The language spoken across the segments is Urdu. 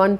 1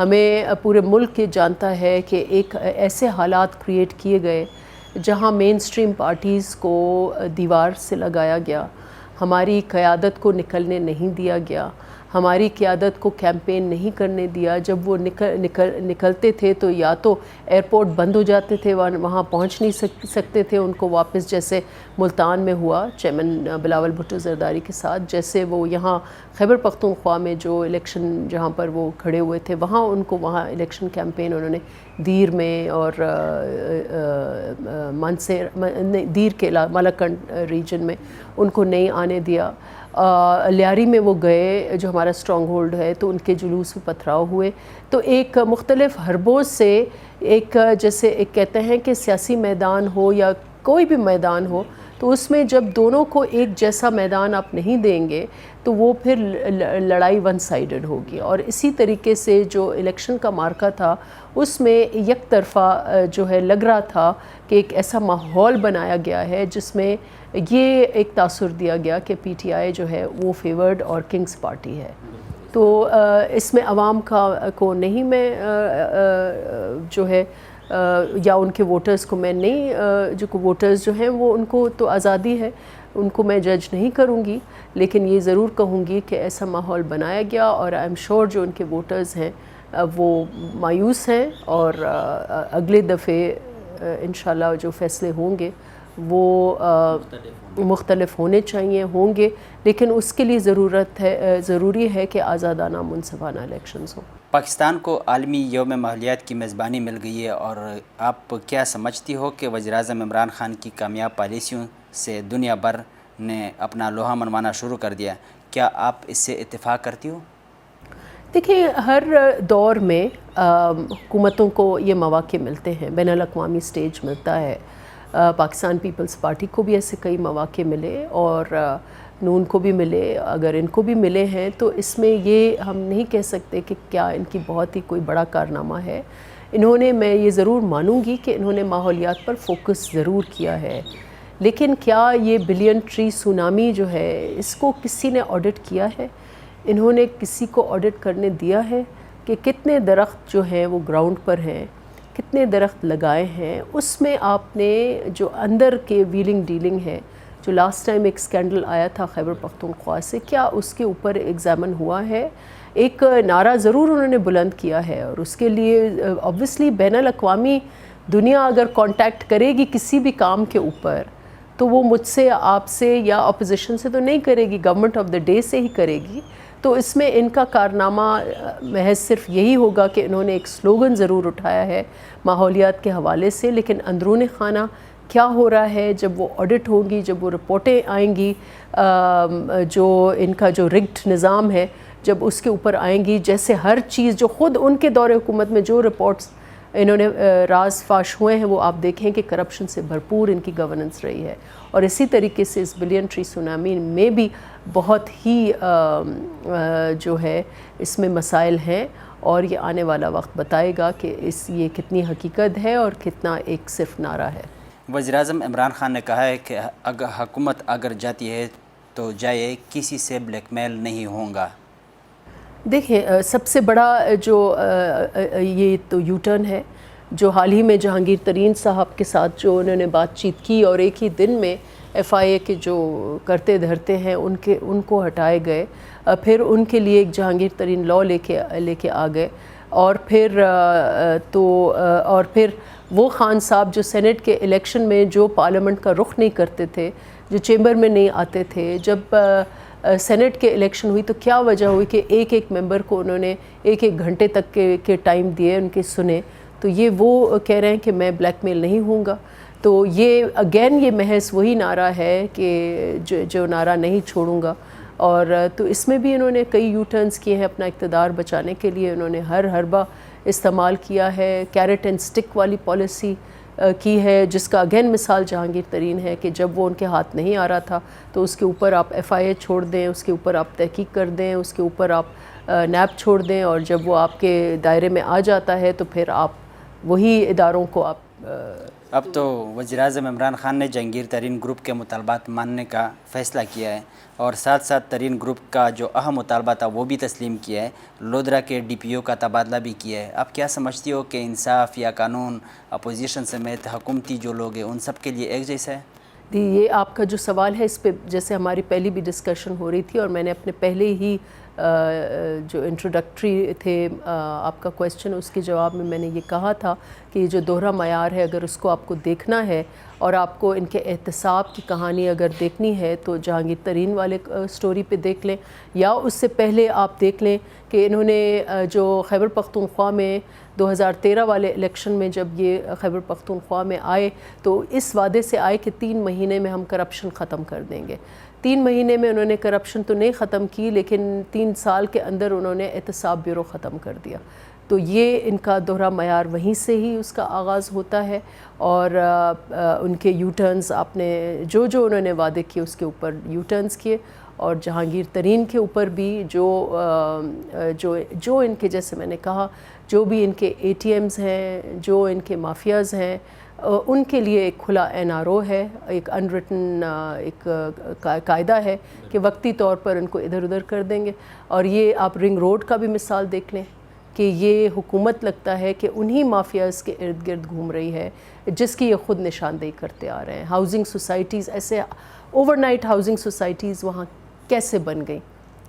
ہمیں پورے ملک یہ جانتا ہے کہ ایک ایسے حالات کریٹ کیے گئے جہاں مین سٹریم پارٹیز کو دیوار سے لگایا گیا، ہماری قیادت کو نکلنے نہیں دیا گیا، ہماری قیادت کو کیمپین نہیں کرنے دیا۔ جب وہ نکلتے تھے تو یا تو ایئرپورٹ بند ہو جاتے تھے، وہاں پہنچ نہیں سکتے تھے ان کو واپس، جیسے ملتان میں ہوا چیئرمین بلاول بھٹو زرداری کے ساتھ، جیسے وہ یہاں خیبر پختونخوا میں جو الیکشن جہاں پر وہ کھڑے ہوئے تھے وہاں ان کو وہاں الیکشن کیمپین انہوں نے دیر میں اور دیر کے مالاکنڈ ریجن میں ان کو نہیں آنے دیا۔ لیاری میں وہ گئے جو ہمارا اسٹرانگ ہولڈ ہے، تو ان کے جلوس میں پتھراؤ ہوئے۔ تو ایک مختلف حربوں سے ایک جیسے ایک کہتے ہیں کہ سیاسی میدان ہو یا کوئی بھی میدان ہو، تو اس میں جب دونوں کو ایک جیسا میدان آپ نہیں دیں گے تو وہ پھر لڑائی ون سائیڈڈ ہوگی۔ اور اسی طریقے سے جو الیکشن کا مارکا تھا اس میں یک طرفہ جو ہے لگ رہا تھا کہ ایک ایسا ماحول بنایا گیا ہے جس میں یہ ایک تاثر دیا گیا کہ پی ٹی آئی جو ہے وہ فیورڈ اور کنگز پارٹی ہے۔ تو اس میں عوام کو نہیں میں جو ہے یا ان کے ووٹرز کو میں نہیں، جو ووٹرز جو ہیں وہ ان کو تو آزادی ہے، ان کو میں جج نہیں کروں گی، لیکن یہ ضرور کہوں گی کہ ایسا ماحول بنایا گیا اور آئی ایم شور جو ان کے ووٹرز ہیں وہ مایوس ہیں، اور اگلے دفعے انشاءاللہ جو فیصلے ہوں گے وہ مختلف ہونے چاہیے، ہوں گے، لیکن اس کے لیے ضروری ہے کہ آزادانہ منصفانہ الیکشنز ہوں۔ پاکستان کو عالمی یوم ماحولیات کی میزبانی مل گئی ہے، اور آپ کیا سمجھتی ہو کہ وزیراعظم عمران خان کی کامیاب پالیسیوں سے دنیا بھر نے اپنا لوہا منوانا شروع کر دیا، کیا آپ اس سے اتفاق کرتی ہو؟ دیکھیں، ہر دور میں حکومتوں کو یہ مواقع ملتے ہیں، بین الاقوامی سٹیج ملتا ہے۔ پاکستان پیپلز پارٹی کو بھی ایسے کئی مواقع ملے اور نون کو بھی ملے، اگر ان کو بھی ملے ہیں تو اس میں یہ ہم نہیں کہہ سکتے کہ کیا ان کی بہت ہی کوئی بڑا کارنامہ ہے۔ انہوں نے، میں یہ ضرور مانوں گی کہ انہوں نے ماحولیات پر فوکس ضرور کیا ہے، لیکن کیا یہ بلین ٹری سونامی جو ہے اس کو کسی نے آڈٹ کیا ہے؟ انہوں نے کسی کو آڈٹ کرنے دیا ہے کہ کتنے درخت جو ہیں وہ گراؤنڈ پر ہیں، کتنے درخت لگائے ہیں؟ اس میں آپ نے جو اندر کے ویلنگ ڈیلنگ ہے، جو لاسٹ ٹائم ایک سکینڈل آیا تھا خیبر پختونخوا سے، کیا اس کے اوپر ایگزامن ہوا ہے؟ ایک نعرہ ضرور انہوں نے بلند کیا ہے، اور اس کے لیے obviously بین الاقوامی دنیا اگر کانٹیکٹ کرے گی کسی بھی کام کے اوپر تو وہ مجھ سے، آپ سے یا اپوزیشن سے تو نہیں کرے گی، گورنمنٹ آف دا ڈے سے ہی کرے گی۔ تو اس میں ان کا کارنامہ محض صرف یہی ہوگا کہ انہوں نے ایک سلوگن ضرور اٹھایا ہے ماحولیات کے حوالے سے، لیکن اندرون خانہ کیا ہو رہا ہے جب وہ آڈٹ ہوگی، جب وہ رپورٹیں آئیں گی، جو ان کا جو رگڈ نظام ہے جب اس کے اوپر آئیں گی، جیسے ہر چیز جو خود ان کے دور حکومت میں جو رپورٹس انہوں نے راز فاش ہوئے ہیں وہ آپ دیکھیں کہ کرپشن سے بھرپور ان کی گورننس رہی ہے، اور اسی طریقے سے اس بلین ٹری سونامی میں بھی بہت ہی جو ہے اس میں مسائل ہیں، اور یہ آنے والا وقت بتائے گا کہ یہ کتنی حقیقت ہے اور کتنا ایک صرف نعرہ ہے۔ وزیراعظم عمران خان نے کہا ہے کہ حکومت اگر جاتی ہے تو جائے، کسی سے بلیک میل نہیں ہوگا۔ دیکھیں، سب سے بڑا جو یہ تو یو ٹرن ہے جو حال ہی میں جہانگیر ترین صاحب کے ساتھ جو انہوں نے بات چیت کی، اور ایک ہی دن میں ایف آئی اے کے جو کرتے دھرتے ہیں ان کو ہٹائے گئے، پھر ان کے لیے ایک جہانگیر ترین لاء لے کے آ گئے، اور پھر وہ خان صاحب جو سینٹ کے الیکشن میں جو پارلیمنٹ کا رخ نہیں کرتے تھے، جو چیمبر میں نہیں آتے تھے، جب سینٹ کے الیکشن ہوئی تو کیا وجہ ہوئی کہ ایک ممبر کو انہوں نے ایک گھنٹے تک کے ٹائم دیے، ان کے سنے، تو یہ وہ کہہ رہے ہیں کہ میں بلیک میل نہیں ہوں گا۔ تو یہ اگین یہ محض وہی نعرہ ہے کہ جو نعرہ نہیں چھوڑوں گا، اور تو اس میں بھی انہوں نے کئی یو ٹرنز کیے ہیں اپنا اقتدار بچانے کے لیے، انہوں نے ہر حربہ استعمال کیا ہے، کیرٹ اینڈ سٹک والی پالیسی کی ہے، جس کا اگین مثال جہانگیر ترین ہے کہ جب وہ ان کے ہاتھ نہیں آ رہا تھا تو اس کے اوپر آپ ایف آئی اے چھوڑ دیں، اس کے اوپر آپ تحقیق کر دیں، اس کے اوپر آپ نیب چھوڑ دیں، اور جب وہ آپ کے دائرے میں آ جاتا ہے تو پھر آپ وہی اداروں کو آپ اب تو وزیراعظم عمران خان نے جہانگیر ترین گروپ کے مطالبات ماننے کا فیصلہ کیا ہے اور ساتھ ساتھ ترین گروپ کا جو اہم مطالبہ تھا وہ بھی تسلیم کیا ہے، لودھرا کے ڈی پی او کا تبادلہ بھی کیا ہے۔ اب کیا سمجھتی ہو کہ انصاف یا قانون اپوزیشن سمیت حکومتی جو لوگ ہیں ان سب کے لیے ایک جیسا ہے؟ یہ آپ کا جو سوال ہے اس پہ جیسے ہماری پہلی بھی ڈسکشن ہو رہی تھی اور میں نے اپنے پہلے ہی جو انٹروڈکٹری تھے آپ کا کویسچن اس کے جواب میں نے یہ کہا تھا کہ یہ جو دوہرا معیار ہے اگر اس کو آپ کو دیکھنا ہے اور آپ کو ان کے احتساب کی کہانی اگر دیکھنی ہے تو جہانگیر ترین والے سٹوری پہ دیکھ لیں، یا اس سے پہلے آپ دیکھ لیں کہ انہوں نے جو خیبر پختونخوا میں 2013 والے الیکشن میں جب یہ خیبر پختونخوا میں آئے تو اس وعدے سے آئے کہ 3 مہینے میں ہم کرپشن ختم کر دیں گے۔ 3 مہینے میں انہوں نے کرپشن تو نہیں ختم کی لیکن 3 سال کے اندر انہوں نے احتساب بیورو ختم کر دیا۔ تو یہ ان کا دوہرا معیار وہیں سے ہی اس کا آغاز ہوتا ہے، اور ان کے یو ٹرنز آپ نے جو انہوں نے وعدے کیے اس کے اوپر یو ٹرنز کیے، اور جہانگیر ترین کے اوپر بھی جو ان کے جیسے میں نے کہا جو بھی ان کے اے ٹی ایمز ہیں، جو ان کے مافیاز ہیں، ان کے لیے ایک کھلا این آر او ہے، ایک انریٹن ایک قاعدہ ہے کہ وقتی طور پر ان کو ادھر ادھر کر دیں گے۔ اور یہ آپ رنگ روڈ کا بھی مثال دیکھ لیں کہ یہ حکومت لگتا ہے کہ انہی مافیاز کے ارد گرد گھوم رہی ہے جس کی یہ خود نشاندہی کرتے آ رہے ہیں۔ ہاؤسنگ سوسائٹیز ایسے اوور نائٹ ہاؤسنگ سوسائٹیز وہاں کیسے بن گئیں؟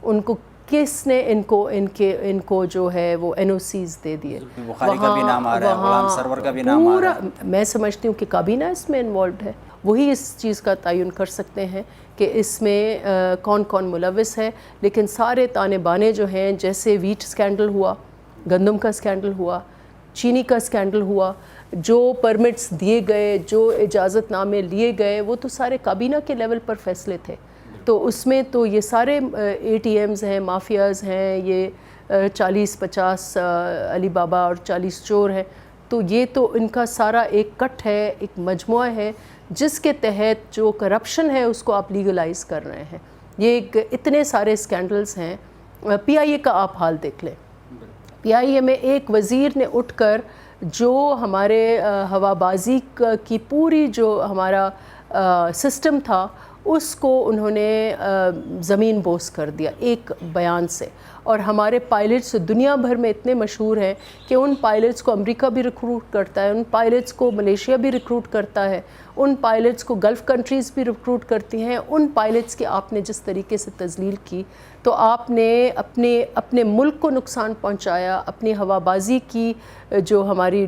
ان کو کس نے ان کو جو ہے وہ این او سیز دے دیے؟ بخاری کا بھی نام آ رہا ہے، غلام سرور کا بھی نام آ رہا ہے۔ میں سمجھتی ہوں کہ کابینہ اس میں انوالوڈ ہے، وہی اس چیز کا تعین کر سکتے ہیں کہ اس میں کون کون ملوث ہے۔ لیکن سارے تانے بانے جو ہیں، جیسے ویٹ سکینڈل ہوا، گندم کا سکینڈل ہوا، چینی کا سکینڈل ہوا، جو پرمٹس دیے گئے، جو اجازت نامے لیے گئے، وہ تو سارے کابینہ کے لیول پر فیصلے تھے۔ تو اس میں تو یہ سارے اے ٹی ایمز ہیں، مافیاز ہیں، یہ 40-50 علی بابا اور 40 چور ہیں، تو یہ تو ان کا سارا ایک کٹ ہے، ایک مجموعہ ہے جس کے تحت جو کرپشن ہے اس کو آپ لیگلائز کر رہے ہیں۔ یہ اتنے سارے سکینڈلز ہیں۔ پی آئی اے کا آپ حال دیکھ لیں، پی آئی اے میں ایک وزیر نے اٹھ کر جو ہمارے ہوا بازی کی پوری جو ہمارا سسٹم تھا اس کو انہوں نے زمین بوس کر دیا ایک بیان سے۔ اور ہمارے پائلٹس دنیا بھر میں اتنے مشہور ہیں کہ ان پائلٹس کو امریکہ بھی ریکروٹ کرتا ہے، ان پائلٹس کو ملیشیا بھی ریکروٹ کرتا ہے، ان پائلٹس کو گلف کنٹریز بھی ریکروٹ کرتی ہیں۔ ان پائلٹس کی آپ نے جس طریقے سے تذلیل کی تو آپ نے اپنے ملک کو نقصان پہنچایا، اپنی ہوا بازی کی جو ہماری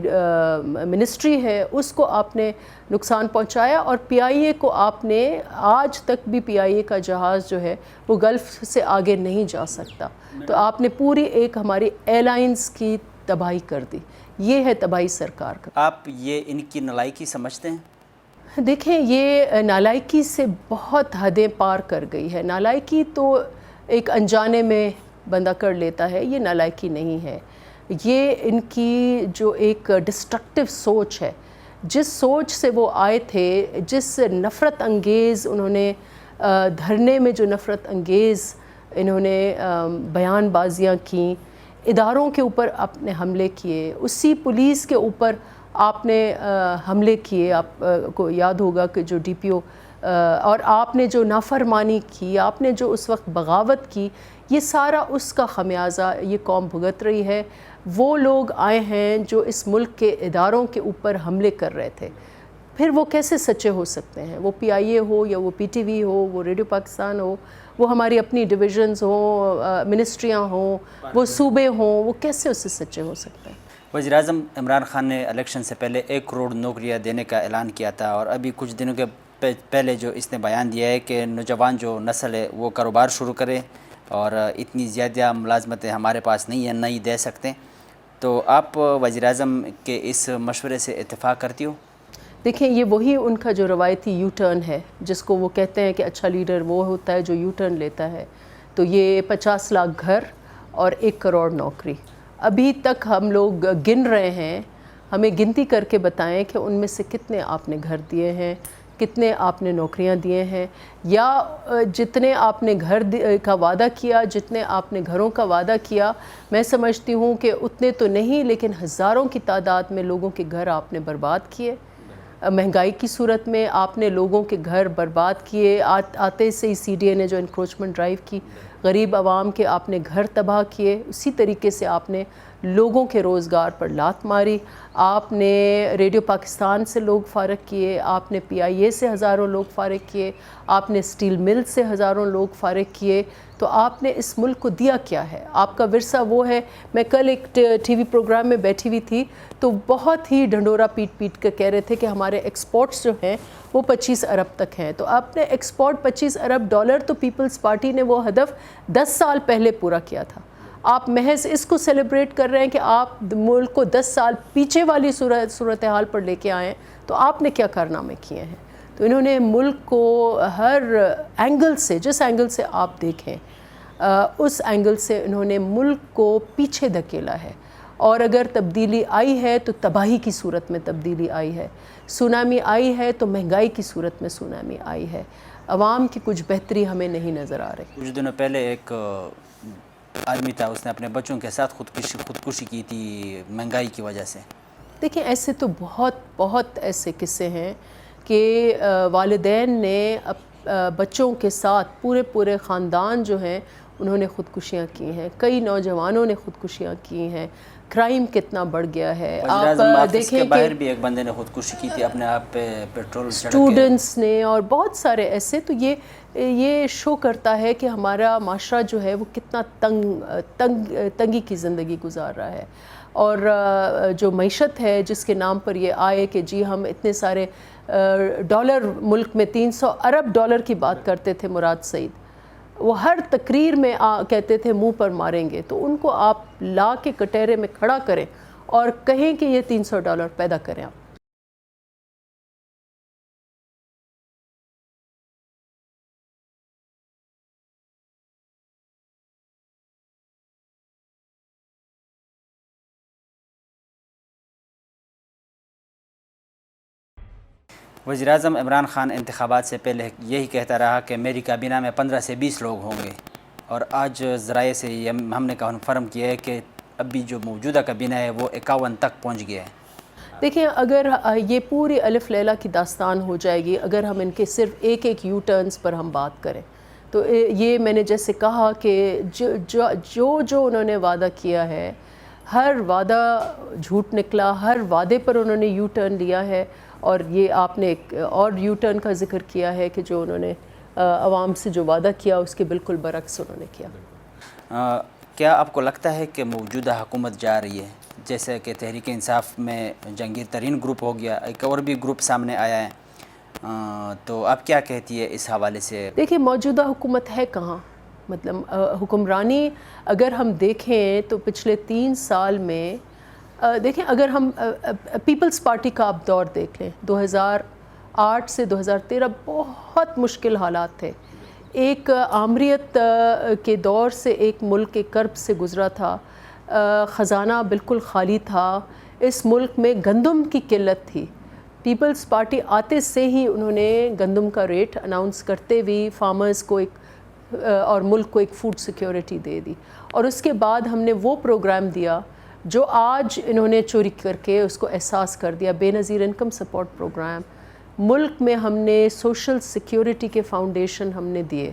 منسٹری ہے اس کو آپ نے نقصان پہنچایا، اور پی آئی اے کو آپ نے آج تک بھی پی آئی اے کا جہاز جو ہے وہ گلف سے آگے نہیں جا سکتا۔ تو آپ نے پوری ایک ہماری ایئر لائنز کی تباہی کر دی۔ یہ ہے تباہی سرکار کا۔ آپ یہ ان کی نالائکی سمجھتے ہیں؟ دیکھیں، یہ نالائکی سے بہت حدیں پار کر گئی ہے۔ نالائکی تو ایک انجانے میں بندہ کر لیتا ہے، یہ نالائکی نہیں ہے۔ یہ ان کی جو ایک ڈسٹرکٹیو سوچ ہے، جس سوچ سے وہ آئے تھے، جس نفرت انگیز انہوں نے دھرنے میں جو نفرت انگیز انہوں نے بیان بازیاں کیں، اداروں کے اوپر آپ نے حملے کیے، اسی پولیس کے اوپر آپ نے حملے کیے، آپ کو یاد ہوگا کہ جو ڈی پی او، اور آپ نے جو نافرمانی کی، آپ نے جو اس وقت بغاوت کی، یہ سارا اس کا خمیازہ یہ قوم بھگت رہی ہے۔ وہ لوگ آئے ہیں جو اس ملک کے اداروں کے اوپر حملے کر رہے تھے، پھر وہ کیسے سچے ہو سکتے ہیں؟ وہ پی آئی اے ہو یا وہ پی ٹی وی ہو، وہ ریڈیو پاکستان ہو، وہ ہماری اپنی ڈویژنز ہوں، منسٹریاں ہوں، وہ صوبے ہوں، وہ کیسے اس سے سچے ہو سکتے ہیں؟ وزیراعظم عمران خان نے الیکشن سے پہلے 1 کروڑ نوکریاں دینے کا اعلان کیا تھا، اور ابھی کچھ دنوں کے پہلے جو اس نے بیان دیا ہے کہ نوجوان جو نسل ہے وہ کاروبار شروع کرے، اور اتنی زیادہ ملازمتیں ہمارے پاس نہیں ہیں، نہیں دے سکتے۔ تو آپ وزیراعظم کے اس مشورے سے اتفاق کرتی ہو؟ دیکھیں، یہ وہی ان کا جو روایتی یو ٹرن ہے، جس کو وہ کہتے ہیں کہ اچھا لیڈر وہ ہوتا ہے جو یو ٹرن لیتا ہے۔ تو یہ 50 لاکھ گھر اور 1 کروڑ نوکری، ابھی تک ہم لوگ گن رہے ہیں۔ ہمیں گنتی کر کے بتائیں کہ ان میں سے کتنے آپ نے گھر دیے ہیں، کتنے آپ نے نوکریاں دیے ہیں، یا جتنے آپ نے گھر کا وعدہ کیا، جتنے آپ نے گھروں کا وعدہ کیا، میں سمجھتی ہوں کہ اتنے تو نہیں، لیکن ہزاروں کی تعداد میں لوگوں کے گھر آپ نے برباد کیے۔ مہنگائی کی صورت میں آپ نے لوگوں کے گھر برباد کیے، آتے سے ہی سی ڈی اے نے جو انکروچمنٹ ڈرائیو کی، غریب عوام کے آپ نے گھر تباہ کیے، اسی طریقے سے آپ نے لوگوں کے روزگار پر لات ماری، آپ نے ریڈیو پاکستان سے لوگ فارغ کیے، آپ نے پی آئی اے سے ہزاروں لوگ فارغ کیے، آپ نے اسٹیل مل سے ہزاروں لوگ فارغ کیے، تو آپ نے اس ملک کو دیا کیا ہے؟ آپ کا ورثہ وہ ہے. میں کل ایک ٹی وی پروگرام میں بیٹھی ہوئی تھی تو بہت ہی ڈھنڈورا پیٹ کر کہہ رہے تھے کہ ہمارے ایکسپورٹس جو ہیں وہ 25 ارب تک ہیں. تو آپ نے ایکسپورٹ 25 ارب ڈالر تو پیپلز پارٹی نے وہ ہدف 10 سال پہلے پورا کیا تھا. آپ محض اس کو سیلیبریٹ کر رہے ہیں کہ آپ ملک کو 10 سال پیچھے والی صورتحال پر لے کے آئے ہیں. تو آپ نے کیا کارنامے کیے ہیں؟ تو انہوں نے ملک کو ہر اینگل سے، جس اینگل سے آپ دیکھیں اس اینگل سے انہوں نے ملک کو پیچھے دھکیلا ہے. اور اگر تبدیلی آئی ہے تو تباہی کی صورت میں تبدیلی آئی ہے. سونامی آئی ہے تو مہنگائی کی صورت میں سونامی آئی ہے. عوام کی کچھ بہتری ہمیں نہیں نظر آ رہی. کچھ دنوں پہلے ایک آدمی تھا، اس نے اپنے بچوں کے ساتھ خودکشی کی تھی مہنگائی کی وجہ سے. دیکھیں ایسے تو بہت ایسے قصے ہیں کہ والدین نے بچوں کے ساتھ پورے خاندان جو ہیں انہوں نے خودکشیاں کی ہیں. کئی نوجوانوں نے خودکشیاں کی ہیں. کرائم کتنا بڑھ گیا ہے. آپ دیکھیں کہ باہر بھی ایک بندے نے خودکشی کی تھی اپنے آپ پہ پیٹرول اسٹوڈنٹس نے، اور بہت سارے ایسے. تو یہ شو کرتا ہے کہ ہمارا معاشرہ جو ہے وہ کتنا تنگی کی زندگی گزار رہا ہے. اور جو معیشت ہے جس کے نام پر یہ آئے کہ جی ہم اتنے سارے ڈالر، ملک میں 300 ارب ڈالر کی بات کرتے تھے مراد سعید، وہ ہر تقریر میں کہتے تھے منہ پر ماریں گے. تو ان کو آپ لا کے کٹہرے میں کھڑا کریں اور کہیں کہ یہ 300 ڈالر پیدا کریں آپ. وزیراعظم عمران خان انتخابات سے پہلے یہی کہتا رہا کہ میری کابینہ میں 15 سے 20 لوگ ہوں گے، اور آج ذرائع سے ہم نے کنفرم کیا ہے کہ ابھی جو موجودہ کابینہ ہے وہ 51 تک پہنچ گیا ہے. دیکھیں اگر یہ پوری الف لیلہ کی داستان ہو جائے گی اگر ہم ان کے صرف ایک یو ٹرنز پر ہم بات کریں. تو یہ میں نے جیسے کہا کہ جو انہوں نے وعدہ کیا ہے ہر وعدہ جھوٹ نکلا. ہر وعدے پر انہوں نے یو ٹرن لیا ہے. اور یہ آپ نے ایک اور یو ٹرن کا ذکر کیا ہے کہ جو انہوں نے عوام سے جو وعدہ کیا اس کے بالکل برعکس انہوں نے کیا. کیا آپ کو لگتا ہے کہ موجودہ حکومت جا رہی ہے، جیسے کہ تحریک انصاف میں جنگی ترین گروپ ہو گیا، ایک اور بھی گروپ سامنے آیا ہے، تو آپ کیا کہتی ہے اس حوالے سے؟ دیکھیں موجودہ حکومت ہے کہاں، مطلب حکمرانی اگر ہم دیکھیں تو پچھلے 3 سال میں دیکھیں اگر ہم پیپلز پارٹی کا آپ دور دیکھ لیں 2008 سے 2013 بہت مشکل حالات تھے. ایک آمریت کے دور سے ایک ملک ایک کرب سے گزرا تھا. خزانہ بالکل خالی تھا. اس ملک میں گندم کی قلت تھی. پیپلز پارٹی آتے سے ہی انہوں نے گندم کا ریٹ اناؤنس کرتے ہوئے فارمرز کو ایک اور ملک کو ایک فوڈ سیکیورٹی دے دی. اور اس کے بعد ہم نے وہ پروگرام دیا جو آج انہوں نے چوری کر کے اس کو احساس کر دیا، بے نظیر انکم سپورٹ پروگرام. ملک میں ہم نے سوشل سیکیورٹی کے فاؤنڈیشن ہم نے دیے.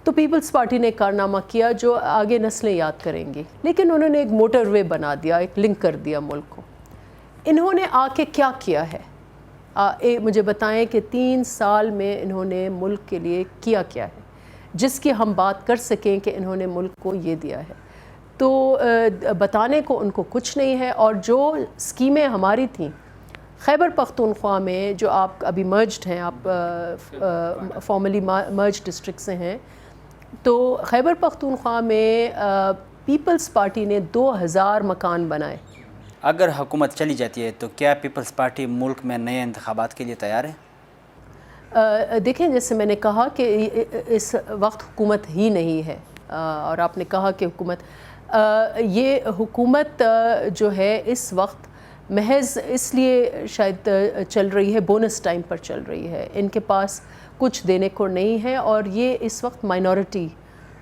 تو پیپلز پارٹی نے کارنامہ کیا جو آگے نسلیں یاد کریں گی. لیکن انہوں نے ایک موٹر وے بنا دیا، ایک لنک کر دیا ملک کو. انہوں نے آ کے کیا کیا ہے؟ مجھے بتائیں کہ 3 سال میں انہوں نے ملک کے لیے کیا کیا ہے جس کی ہم بات کر سکیں کہ انہوں نے ملک کو یہ دیا ہے. تو بتانے کو ان کو کچھ نہیں ہے. اور جو اسکیمیں ہماری تھیں خیبر پختونخوا میں جو آپ ابھی مرجڈ ہیں، آپ فارملی مرج ڈسٹرکٹ سے ہیں، تو خیبر پختونخوا میں پیپلز پارٹی نے 2000 مکان بنائے. اگر حکومت چلی جاتی ہے تو کیا پیپلز پارٹی ملک میں نئے انتخابات کے لیے تیار ہے؟ دیکھیں جیسے میں نے کہا کہ اس وقت حکومت ہی نہیں ہے. اور آپ نے کہا کہ یہ حکومت جو ہے اس وقت محض اس لیے شاید چل رہی ہے، بونس ٹائم پر چل رہی ہے. ان کے پاس کچھ دینے کو نہیں ہے. اور یہ اس وقت مائنورٹی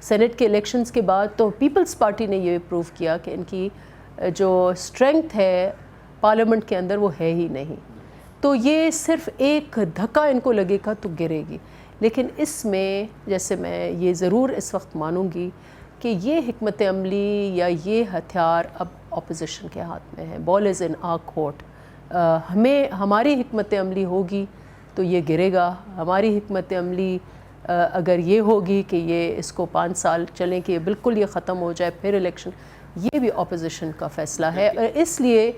سینٹ کے الیکشنز کے بعد تو پیپلز پارٹی نے یہ پروو کیا کہ ان کی جو اسٹرینگتھ ہے پارلیمنٹ کے اندر وہ ہے ہی نہیں. تو یہ صرف ایک دھکا ان کو لگے گا تو گرے گی. لیکن اس میں جیسے میں یہ ضرور اس وقت مانوں گی کہ یہ حکمت عملی یا یہ ہتھیار اب اپوزیشن کے ہاتھ میں ہے. بال از ان آر کورٹ. ہماری حکمت عملی ہوگی تو یہ گرے گا. ہماری حکمت عملی اگر یہ ہوگی کہ یہ اس کو 5 سال چلیں کہ بالکل یہ ختم ہو جائے پھر الیکشن, یہ بھی اپوزیشن کا فیصلہ ہے. اور اس لیے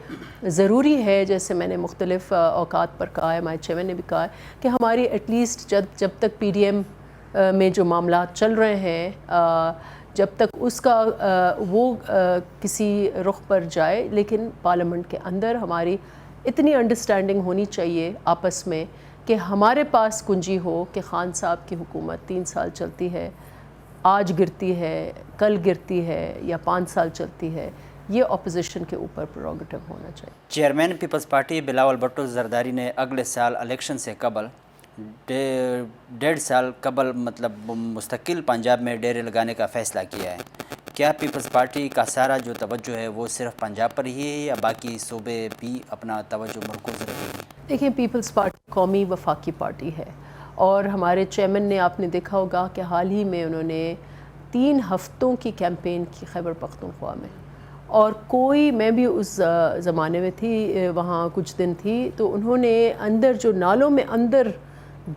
ضروری ہے, جیسے میں نے مختلف اوقات پر کہا ہے, ہمارے چیئرمین نے بھی کہا ہے, کہ ہماری ایٹ لیسٹ جب تک پی ڈی ایم میں جو معاملات چل رہے ہیں, جب تک اس کا وہ کسی رخ پر جائے, لیکن پارلیمنٹ کے اندر ہماری اتنی انڈرسٹینڈنگ ہونی چاہیے آپس میں کہ ہمارے پاس کنجی ہو کہ خان صاحب کی حکومت 3 سال چلتی ہے, آج گرتی ہے, کل گرتی ہے, یا 5 سال چلتی ہے. یہ اپوزیشن کے اوپر پروگیٹو ہونا چاہیے. چیئرمین پیپلز پارٹی بلاول بھٹو زرداری نے اگلے سال الیکشن سے قبل 1.5 سال قبل مستقل پنجاب میں ڈیرے لگانے کا فیصلہ کیا ہے. کیا پیپلز پارٹی کا سارا جو توجہ ہے وہ صرف پنجاب پر ہی ہے یا باقی صوبے بھی اپنا توجہ مرکوز رکھیں گے؟ دیکھیں, پیپلز پارٹی قومی وفاقی پارٹی ہے, اور ہمارے چیئرمین نے, آپ نے دیکھا ہوگا کہ حال ہی میں انہوں نے 3 ہفتوں کی کیمپین کی خیبر پختونخوا میں, اور کوئی, میں بھی اس زمانے میں تھی, وہاں کچھ دن تھی, تو انہوں نے اندر جو نالوں میں اندر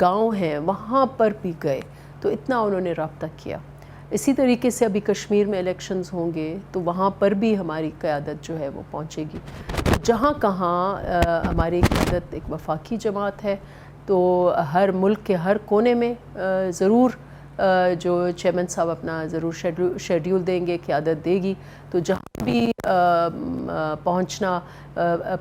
گاؤں ہیں وہاں پر بھی گئے, تو اتنا انہوں نے رابطہ کیا. اسی طریقے سے ابھی کشمیر میں الیکشنز ہوں گے تو وہاں پر بھی ہماری قیادت جو ہے وہ پہنچے گی. جہاں کہاں ہماری قیادت ایک وفاقی جماعت ہے, تو ہر ملک کے ہر کونے میں ضرور جو چیئرمین صاحب اپنا ضرور شیڈیول دیں گے, قیادت دے گی, تو جہاں بھی پہنچنا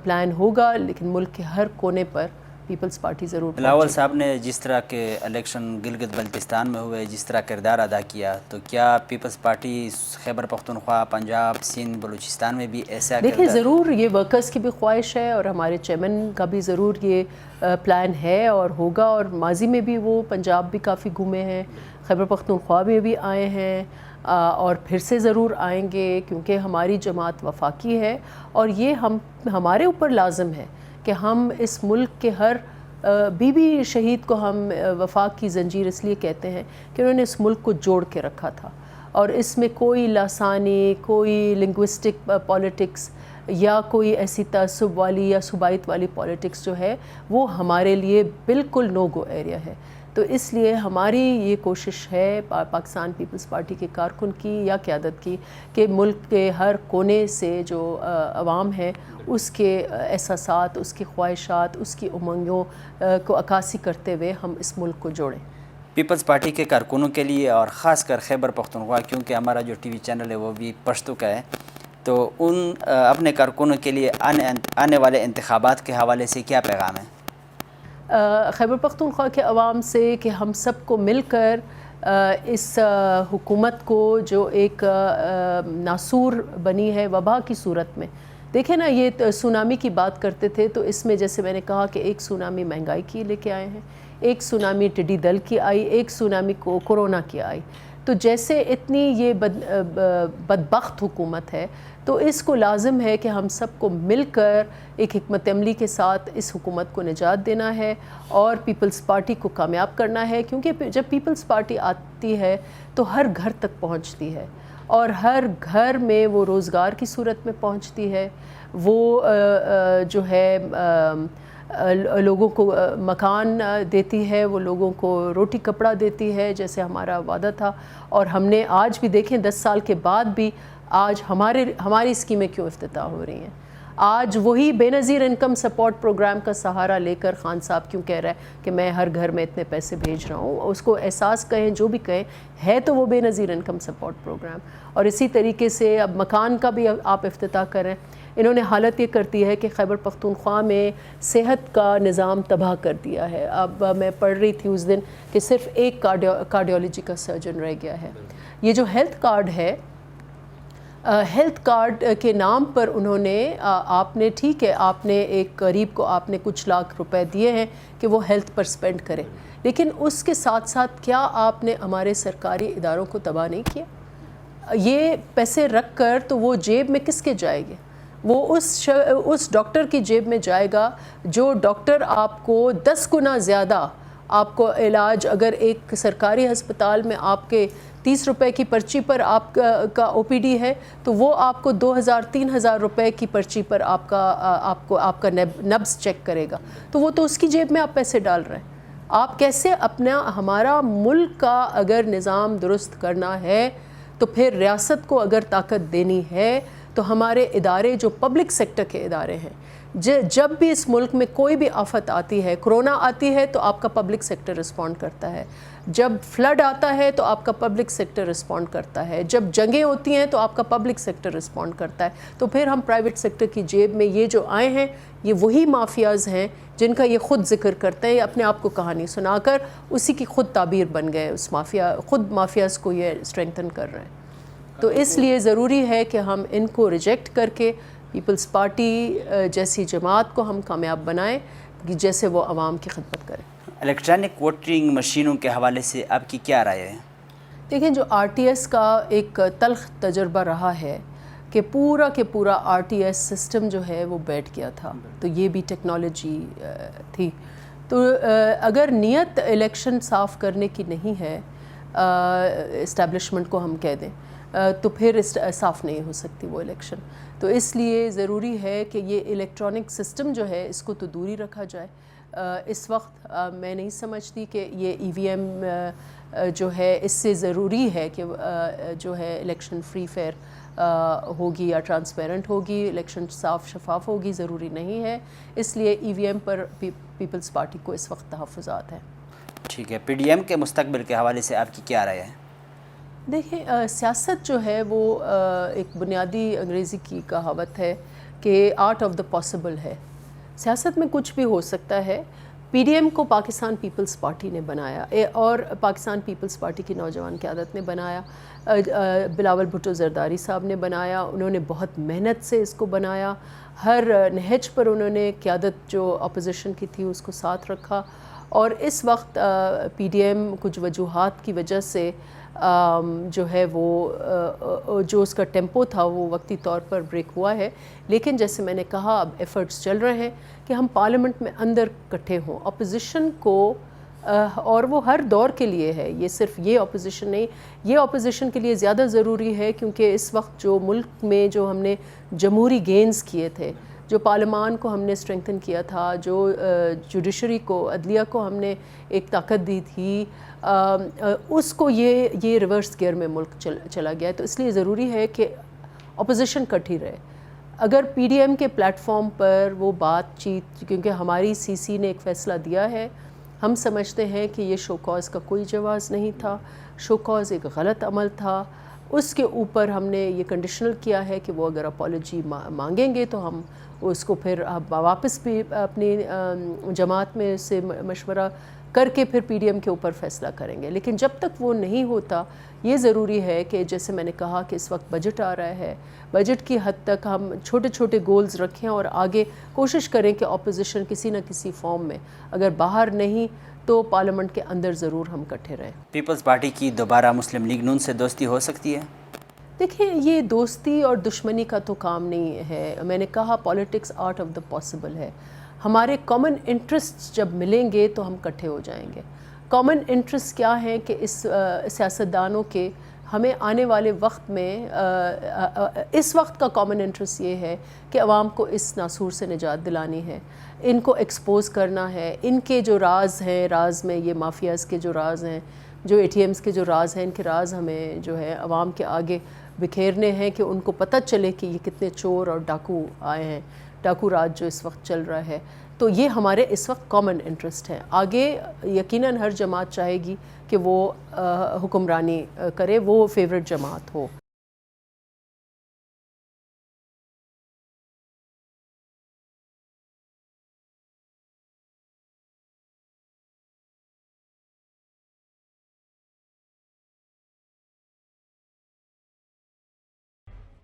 پلان ہوگا, لیکن ملک کے ہر کونے پر پیپلز پارٹی ضرور پہنچے. بلاول صاحب نے جس طرح کے الیکشن گلگت بلتستان میں ہوئے, جس طرح کردار ادا کیا, تو کیا پیپلز پارٹی خیبر پختونخوا, پنجاب, سندھ, بلوچستان میں بھی ایسا دیکھیں ضرور یہ ورکرز کی بھی خواہش ہے, اور ہمارے چیئرمین کا بھی ضرور یہ پلان ہے اور ہوگا, اور ماضی میں بھی وہ پنجاب بھی کافی گھومے ہیں, خیبر پختونخوا میں بھی آئے ہیں, اور پھر سے ضرور آئیں گے, کیونکہ ہماری جماعت وفاقی ہے, اور یہ ہمارے اوپر لازم ہے کہ ہم اس ملک کے ہر بی بی شہید کو ہم وفاق کی زنجیر اس لیے کہتے ہیں کہ انہوں نے اس ملک کو جوڑ کے رکھا تھا, اور اس میں کوئی لاسانی, کوئی لنگوسٹک پالیٹکس یا کوئی ایسی تعصب والی یا صوبائیت والی پالیٹکس جو ہے وہ ہمارے لیے بالکل نو گو ایریا ہے. تو اس لیے ہماری یہ کوشش ہے پاکستان پیپلز پارٹی کے کارکن کی یا قیادت کی کہ ملک کے ہر کونے سے جو عوام ہے اس کے احساسات, اس کی خواہشات, اس کی امنگوں کو عکاسی کرتے ہوئے ہم اس ملک کو جوڑیں. پیپلز پارٹی کے کارکنوں کے لیے, اور خاص کر خیبر پختونخوا, کیونکہ ہمارا جو ٹی وی چینل ہے وہ بھی پشتو کا ہے, تو ان اپنے کارکنوں کے لیے آنے والے انتخابات کے حوالے سے کیا پیغام ہے؟ خیبر پختونخوا کے عوام سے کہ ہم سب کو مل کر اس حکومت کو جو ایک ناسور بنی ہے وبا کی صورت میں, دیکھیں نا, یہ سونامی کی بات کرتے تھے, تو اس میں جیسے میں نے کہا کہ ایک سونامی مہنگائی کی لے کے آئے ہیں, ایک سونامی ٹڈی دل کی آئی, ایک سونامی کورونا کی آئی. تو جیسے اتنی یہ بدبخت حکومت ہے, تو اس کو لازم ہے کہ ہم سب کو مل کر ایک حکمت عملی کے ساتھ اس حکومت کو نجات دینا ہے اور پیپلز پارٹی کو کامیاب کرنا ہے, کیونکہ جب پیپلز پارٹی آتی ہے تو ہر گھر تک پہنچتی ہے, اور ہر گھر میں وہ روزگار کی صورت میں پہنچتی ہے, وہ جو ہے لوگوں کو مکان دیتی ہے, وہ لوگوں کو روٹی کپڑا دیتی ہے جیسے ہمارا وعدہ تھا. اور ہم نے آج بھی دیکھیں 10 سال کے بعد بھی آج ہماری اسکیمیں کیوں افتتاح ہو رہی ہیں. آج وہی بے نظیر انکم سپورٹ پروگرام کا سہارا لے کر خان صاحب کیوں کہہ رہا ہے کہ میں ہر گھر میں اتنے پیسے بھیج رہا ہوں. اس کو احساس کہیں جو بھی کہیں, ہے تو وہ بے نظیر انکم سپورٹ پروگرام. اور اسی طریقے سے اب مکان کا بھی آپ افتتاح کریں. انہوں نے حالت یہ کرتی ہے کہ خیبر پختونخوا میں صحت کا نظام تباہ کر دیا ہے. اب میں پڑھ رہی تھی اس دن کہ صرف ایک کارڈیولوجی کا سرجن رہ گیا ہے. یہ جو ہیلتھ کارڈ ہے, ہیلتھ کارڈ کے نام پر انہوں نے, آپ نے ٹھیک ہے آپ نے ایک غریب کو آپ نے کچھ لاکھ روپے دیے ہیں کہ وہ ہیلتھ پر سپینڈ کرے, لیکن اس کے ساتھ ساتھ کیا آپ نے ہمارے سرکاری اداروں کو تباہ نہیں کیا؟ یہ پیسے رکھ کر تو وہ جیب میں کس کے جائے گے؟ وہ اس ڈاکٹر کی جیب میں جائے گا جو ڈاکٹر آپ کو 10 گنا زیادہ آپ کو علاج، اگر ایک سرکاری ہسپتال میں آپ کے 30 روپے کی پرچی پر آپ کا او پی ڈی ہے تو وہ آپ کو 2,000-3,000 روپے کی پرچی پر آپ کا نبض چیک کرے گا، تو وہ تو اس کی جیب میں آپ پیسے ڈال رہے ہیں۔ آپ کیسے ہمارا ملک کا اگر نظام درست کرنا ہے تو پھر ریاست کو اگر طاقت دینی ہے تو ہمارے ادارے جو پبلک سیکٹر کے ادارے ہیں، جب بھی اس ملک میں کوئی بھی آفت آتی ہے، کرونا آتی ہے تو آپ کا پبلک سیکٹر رسپونڈ کرتا ہے، جب فلڈ آتا ہے تو آپ کا پبلک سیکٹر رسپونڈ کرتا ہے، جب جنگیں ہوتی ہیں تو آپ کا پبلک سیکٹر رسپونڈ کرتا ہے، تو پھر ہم پرائیویٹ سیکٹر کی جیب میں یہ جو آئے ہیں یہ وہی مافیاز ہیں جن کا یہ خود ذکر کرتے ہیں، اپنے آپ کو کہانی سنا کر اسی کی خود تعبیر بن گئے، اس خود مافیاز کو یہ اسٹرینگتھن کر رہے ہیں۔ تو اس لیے ضروری ہے کہ ہم ان کو ریجیکٹ کر کے پیپلز پارٹی جیسی جماعت کو ہم کامیاب بنائیں جیسے وہ عوام کی خدمت کریں۔ الیکٹرانک ووٹنگ مشینوں کے حوالے سے آپ کی کیا رائے ہے؟ دیکھیں، جو آر ٹی ایس کا ایک تلخ تجربہ رہا ہے کہ پورا کے پورا آر ٹی ایس سسٹم جو ہے وہ بیٹھ گیا تھا، تو یہ بھی ٹیکنالوجی تھی، تو اگر نیت الیکشن صاف کرنے کی نہیں ہے، اسٹیبلشمنٹ کو ہم کہہ دیں، تو پھر صاف نہیں ہو سکتی وہ الیکشن۔ تو اس لیے ضروری ہے کہ یہ الیکٹرانک سسٹم جو ہے اس کو تو دوری رکھا جائے۔ اس وقت میں نہیں سمجھتی کہ یہ ای وی ایم جو ہے اس سے ضروری ہے کہ جو ہے الیکشن فری فیئر ہوگی یا ٹرانسپیرنٹ ہوگی، الیکشن صاف شفاف ہوگی، ضروری نہیں ہے۔ اس لیے ای وی ایم پر پیپلز پارٹی کو اس وقت تحفظات ہیں۔ ٹھیک ہے، پی ڈی ایم کے مستقبل کے حوالے سے آپ کی کیا رائے ہے؟ دیکھیں، سیاست جو ہے وہ ایک بنیادی انگریزی کی کہاوت ہے کہ آرٹ آف دا پاسبل ہے، سیاست میں کچھ بھی ہو سکتا ہے۔ پی ڈی ایم کو پاکستان پیپلز پارٹی نے بنایا اور پاکستان پیپلز پارٹی کی نوجوان قیادت نے بنایا، بلاول بھٹو زرداری صاحب نے بنایا، انہوں نے بہت محنت سے اس کو بنایا، ہر نہج پر انہوں نے قیادت جو اپوزیشن کی تھی اس کو ساتھ رکھا، اور اس وقت پی ڈی ایم کچھ وجوہات کی وجہ سے جو ہے وہ جو اس کا ٹیمپو تھا وہ وقتی طور پر بریک ہوا ہے، لیکن جیسے میں نے کہا اب ایفرٹس چل رہے ہیں کہ ہم پارلیمنٹ میں اندر اکٹھے ہوں، اپوزیشن کو، اور وہ ہر دور کے لیے ہے، یہ صرف یہ اپوزیشن نہیں، یہ اپوزیشن کے لیے زیادہ ضروری ہے کیونکہ اس وقت جو ملک میں جو ہم نے جمہوری گینز کیے تھے، جو پارلیمان کو ہم نے اسٹرینگتھن کیا تھا، جو جوڈیشری کو، عدلیہ کو ہم نے ایک طاقت دی تھی، اس کو یہ ریورس گیئر میں ملک چلا گیا ہے، تو اس لیے ضروری ہے کہ اپوزیشن کٹھی رہے۔ اگر پی ڈی ایم کے پلیٹ فارم پر وہ بات چیت، کیونکہ ہماری سی سی نے ایک فیصلہ دیا ہے، ہم سمجھتے ہیں کہ یہ شو کاز کا کوئی جواز نہیں تھا، شو کاز ایک غلط عمل تھا، اس کے اوپر ہم نے یہ کنڈیشنل کیا ہے کہ وہ اگر اپالوجی مانگیں گے تو ہم اس کو پھر واپس بھی اپنی جماعت میں سے مشورہ کر کے پھر پی ڈی ایم کے اوپر فیصلہ کریں گے، لیکن جب تک وہ نہیں ہوتا یہ ضروری ہے کہ جیسے میں نے کہا کہ اس وقت بجٹ آ رہا ہے، بجٹ کی حد تک ہم چھوٹے چھوٹے گولز رکھیں اور آگے کوشش کریں کہ اپوزیشن کسی نہ کسی فارم میں، اگر باہر نہیں تو پارلیمنٹ کے اندر ضرور ہم اکٹھے رہیں۔ پیپلز پارٹی کی دوبارہ مسلم لیگ نون سے دوستی ہو سکتی ہے؟ دیکھیں، یہ دوستی اور دشمنی کا تو کام نہیں ہے، میں نے کہا politics art of the possible ہے، ہمارے کامن انٹرسٹ جب ملیں گے تو ہم اکٹھے ہو جائیں گے۔ کامن انٹرسٹ کیا ہیں کہ اس سیاستدانوں کے ہمیں آنے والے وقت میں اس وقت کا کامن انٹرسٹ یہ ہے کہ عوام کو اس ناسور سے نجات دلانی ہے، ان کو ایکسپوز کرنا ہے، ان کے جو راز ہیں، راز میں یہ مافیاز کے جو راز ہیں، جو اے ٹی ایمز کے جو راز ہیں، ان کے راز ہمیں جو ہے عوام کے آگے بکھیرنے ہیں کہ ان کو پتہ چلے کہ یہ کتنے چور اور ڈاکو آئے ہیں، ڈاکو راج جو اس وقت چل رہا ہے، تو یہ ہمارے اس وقت کامن انٹرسٹ ہے۔ آگے یقیناً ہر جماعت چاہے گی کہ وہ حکمرانی کرے، وہ فیورٹ جماعت ہو۔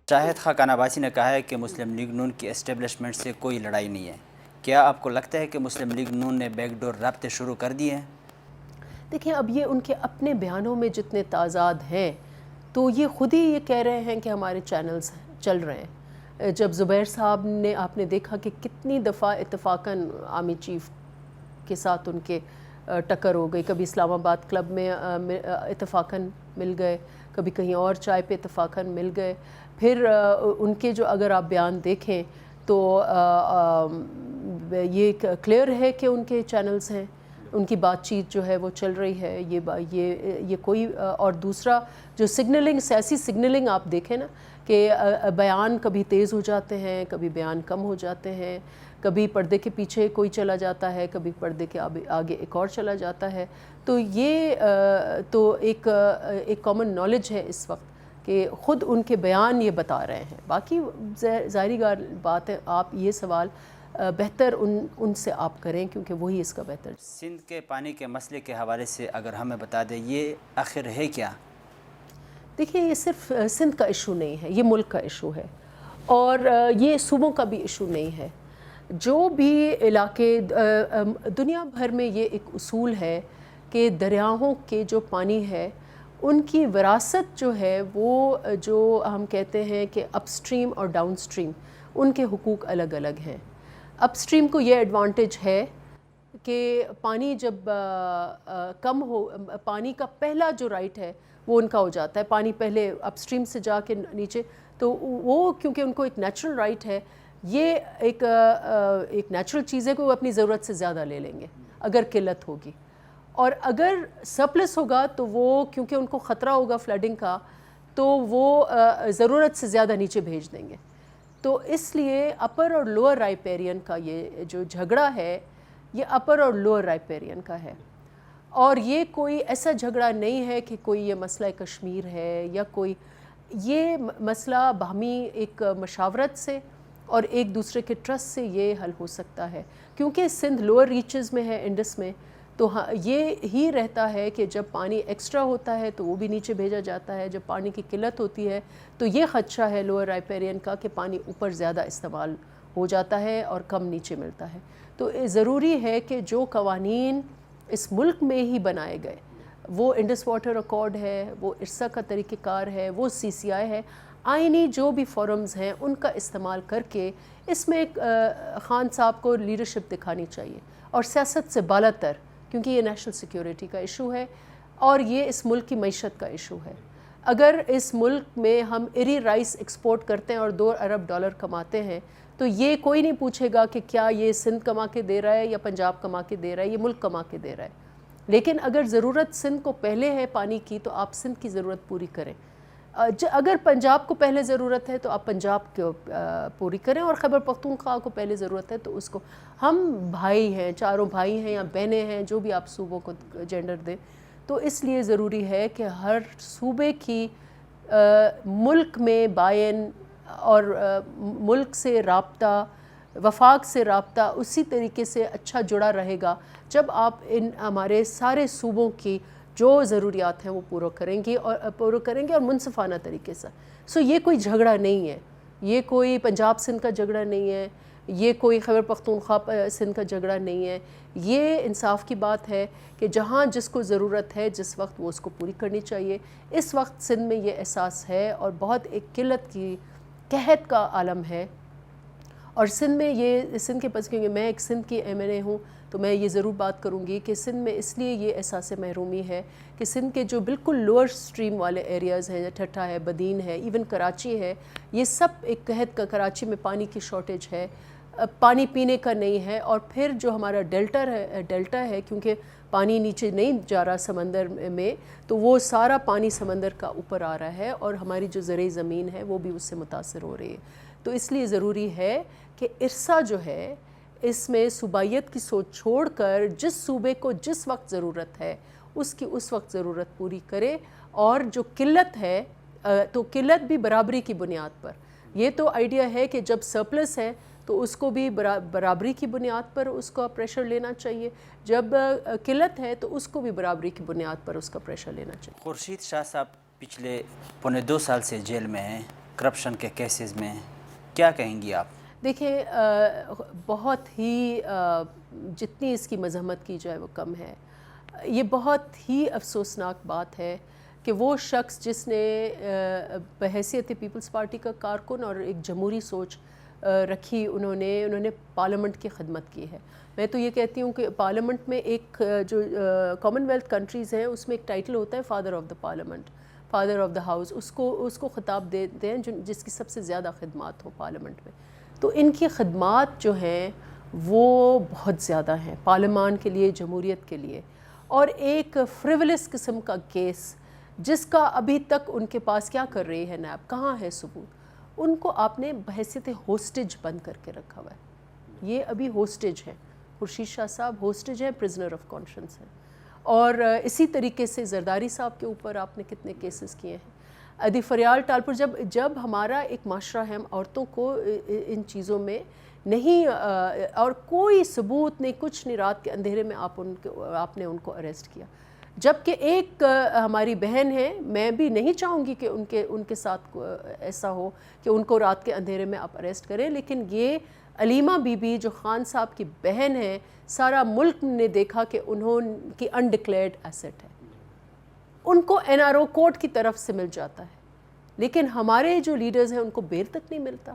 شاہد خاقان عباسی نے کہا ہے کہ مسلم لیگ نون کی اسٹیبلشمنٹ سے کوئی لڑائی نہیں ہے، کیا آپ کو لگتا ہے کہ مسلم لیگ نون نے بیک ڈور رابطے شروع کر دیے ہیں؟ دیکھیں، اب یہ ان کے اپنے بیانوں میں جتنے تضاد ہیں تو یہ خود ہی یہ کہہ رہے ہیں کہ ہمارے چینلز چل رہے ہیں، جب زبیر صاحب نے آپ نے دیکھا کہ کتنی دفعہ اتفاقاً آرمی چیف کے ساتھ ان کے ٹکر ہو گئی، کبھی اسلام آباد کلب میں اتفاقاً مل گئے، کبھی کہیں اور چائے پہ اتفاقاً مل گئے. پھر ان کے جو اگر آپ بیان دیکھیں تو یہ کلیئر ہے کہ ان کے چینلز ہیں، ان کی بات چیت جو ہے وہ چل رہی ہے. یہ کوئی اور دوسرا جو سگنلنگ، سیاسی سگنلنگ آپ دیکھیں نا کہ بیان کبھی تیز ہو جاتے ہیں، کبھی بیان کم ہو جاتے ہیں، کبھی پردے کے پیچھے کوئی چلا جاتا ہے، کبھی پردے کے آگے ایک اور چلا جاتا ہے. تو یہ تو ایک کامن نالج ہے اس وقت کہ خود ان کے بیان یہ بتا رہے ہیں. باقی ظاہری بات ہے، آپ یہ سوال بہتر ان سے آپ کریں کیونکہ وہی اس کا بہتر. سندھ کے پانی کے مسئلے کے حوالے سے اگر ہمیں بتا دیں یہ آخر ہے کیا؟ دیکھیے یہ صرف سندھ کا ایشو نہیں ہے، یہ ملک کا ایشو ہے اور یہ صوبوں کا بھی ایشو نہیں ہے. جو بھی علاقے دنیا بھر میں یہ ایک اصول ہے کہ دریاؤں کے جو پانی ہے ان کی وراثت جو ہے وہ جو ہم کہتے ہیں کہ اپ سٹریم اور ڈاؤن سٹریم ان کے حقوق الگ الگ ہیں. اپ سٹریم کو یہ ایڈوانٹیج ہے کہ پانی جب کم ہو، پانی کا پہلا جو رائٹ ہے وہ ان کا ہو جاتا ہے. پانی پہلے اپ سٹریم سے جا کے نیچے، تو وہ کیونکہ ان کو ایک نیچرل رائٹ ہے، یہ ایک نیچرل چیز ہے کہ وہ اپنی ضرورت سے زیادہ لے لیں گے اگر قلت ہوگی، اور اگر سرپلس ہوگا تو وہ کیونکہ ان کو خطرہ ہوگا فلڈنگ کا تو وہ ضرورت سے زیادہ نیچے بھیج دیں گے. تو اس لیے اپر اور لوور رائپیرین کا یہ جو جھگڑا ہے یہ اپر اور لوور رائپیرین کا ہے، اور یہ کوئی ایسا جھگڑا نہیں ہے کہ کوئی یہ مسئلہ کشمیر ہے یا کوئی، یہ مسئلہ باہمی ایک مشاورت سے اور ایک دوسرے کے ٹرسٹ سے یہ حل ہو سکتا ہے. کیونکہ سندھ لوور ریچز میں ہے، انڈس میں، تو یہ ہی رہتا ہے کہ جب پانی ایکسٹرا ہوتا ہے تو وہ بھی نیچے بھیجا جاتا ہے، جب پانی کی قلت ہوتی ہے تو یہ خدشہ ہے لوور رائپیرین کا کہ پانی اوپر زیادہ استعمال ہو جاتا ہے اور کم نیچے ملتا ہے. تو ضروری ہے کہ جو قوانین اس ملک میں ہی بنائے گئے، وہ انڈس واٹر ایکارڈ ہے، وہ ارسا کا طریقہ کار ہے، وہ CCI ہے، آئینی جو بھی فورمز ہیں ان کا استعمال کر کے اس میں خان صاحب کو لیڈرشپ دکھانی چاہیے، اور سیاست سے بالا تر، کیونکہ یہ نیشنل سیکیورٹی کا ایشو ہے اور یہ اس ملک کی معیشت کا ایشو ہے. اگر اس ملک میں ہم ایری رائس ایکسپورٹ کرتے ہیں اور $2 ارب کماتے ہیں تو یہ کوئی نہیں پوچھے گا کہ کیا یہ سندھ کما کے دے رہا ہے یا پنجاب کما کے دے رہا ہے، یہ ملک کما کے دے رہا ہے. لیکن اگر ضرورت سندھ کو پہلے ہے پانی کی تو آپ سندھ کی ضرورت پوری کریں. اگر پنجاب کو پہلے ضرورت ہے تو آپ پنجاب کو پوری کریں، اور خیبر پختونخوا کو پہلے ضرورت ہے تو اس کو. ہم بھائی ہیں، چاروں بھائی ہیں یا بہنیں ہیں، جو بھی آپ صوبوں کو جینڈر دیں. تو اس لیے ضروری ہے کہ ہر صوبے کی ملک میں بائن اور ملک سے رابطہ، وفاق سے رابطہ اسی طریقے سے اچھا جڑا رہے گا جب آپ ان ہمارے سارے صوبوں کی جو ضروریات ہیں وہ پورا کریں گے اور منصفانہ طریقے سے. یہ کوئی جھگڑا نہیں ہے، یہ کوئی پنجاب سندھ کا جھگڑا نہیں ہے، یہ کوئی خیبر پختونخوا سندھ کا جھگڑا نہیں ہے. یہ انصاف کی بات ہے کہ جہاں جس کو ضرورت ہے جس وقت وہ اس کو پوری کرنی چاہیے. اس وقت سندھ میں یہ احساس ہے اور بہت ایک قلت کی قحط کا عالم ہے، اور سندھ میں یہ سندھ کے پاس، کیونکہ میں ایک سندھ کی MLA ہوں تو میں یہ ضرور بات کروں گی کہ سندھ میں اس لیے یہ احساس محرومی ہے کہ سندھ کے جو بالکل لوور سٹریم والے ایریاز ہیں، ٹھٹھا ہے، بدین ہے، ایون کراچی ہے، یہ سب ایک قحط کا، کراچی میں پانی کی شارٹیج ہے، پانی پینے کا نہیں ہے. اور پھر جو ہمارا ڈیلٹا ہے کیونکہ پانی نیچے نہیں جا رہا سمندر میں، تو وہ سارا پانی سمندر کا اوپر آ رہا ہے اور ہماری جو زرعی زمین ہے وہ بھی اس سے متاثر ہو رہی ہے. تو اس لیے ضروری ہے کہ ارسا جو ہے اس میں صوبائیت کی سوچ چھوڑ کر جس صوبے کو جس وقت ضرورت ہے اس کی اس وقت ضرورت پوری کرے، اور جو قلت ہے تو قلت بھی برابری کی بنیاد پر. یہ تو آئیڈیا ہے کہ جب سرپلس ہے تو اس کو بھی برابری کی بنیاد پر اس کا پریشر لینا چاہیے، جب قلت ہے تو اس کو بھی برابری کی بنیاد پر اس کا پریشر لینا چاہیے. خورشید شاہ صاحب پچھلے 2.25 سال سے جیل میں ہیں، کرپشن کے کیسز میں، کیا کہیں گی آپ؟ دیکھیں بہت ہی جتنی اس کی مذمت کی جائے وہ کم ہے. یہ بہت ہی افسوسناک بات ہے کہ وہ شخص جس نے بحیثیت پیپلز پارٹی کا کارکن اور ایک جمہوری سوچ رکھی، انہوں نے پارلیمنٹ کی خدمت کی ہے. میں تو یہ کہتی ہوں کہ پارلیمنٹ میں ایک جو کامن ویلتھ کنٹریز ہیں اس میں ایک ٹائٹل ہوتا ہے father of the parliament, father of the house, اس کو خطاب دیتے ہیں جس کی سب سے زیادہ خدمات ہو پارلیمنٹ میں. تو ان کی خدمات جو ہیں وہ بہت زیادہ ہیں پارلیمان کے لیے، جمہوریت کے لیے. اور ایک فریولس قسم کا کیس جس کا ابھی تک ان کے پاس کیا کر رہی ہے نیب، کہاں ہے ثبوت؟ ان کو آپ نے بحیثیت ہوسٹیج بند کر کے رکھا ہوا ہے. یہ ابھی ہوسٹیج ہیں، خورشید شاہ صاحب ہوسٹیج ہیں، پرزنر آف کانشنس ہیں. اور اسی طریقے سے زرداری صاحب کے اوپر آپ نے کتنے کیسز کیے ہیں. ادی فریال ٹالپور، جب ہمارا ایک معاشرہ ہے، ہم عورتوں کو ان چیزوں میں نہیں اور کوئی ثبوت نہیں، کچھ نہیں، رات کے اندھیرے میں آپ نے ان کو اریسٹ کیا. جبکہ ایک ہماری بہن ہے، میں بھی نہیں چاہوں گی کہ ان کے ساتھ ایسا ہو کہ ان کو رات کے اندھیرے میں آپ اریسٹ کریں، لیکن یہ علیمہ بی بی جو خان صاحب کی بہن ہے، سارا ملک نے دیکھا کہ انہوں کی انڈکلیئرڈ ایسٹ ہے، ان کو این آر او کورٹ کی طرف سے مل جاتا ہے، لیکن ہمارے جو لیڈرز ہیں ان کو بیل تک نہیں ملتا.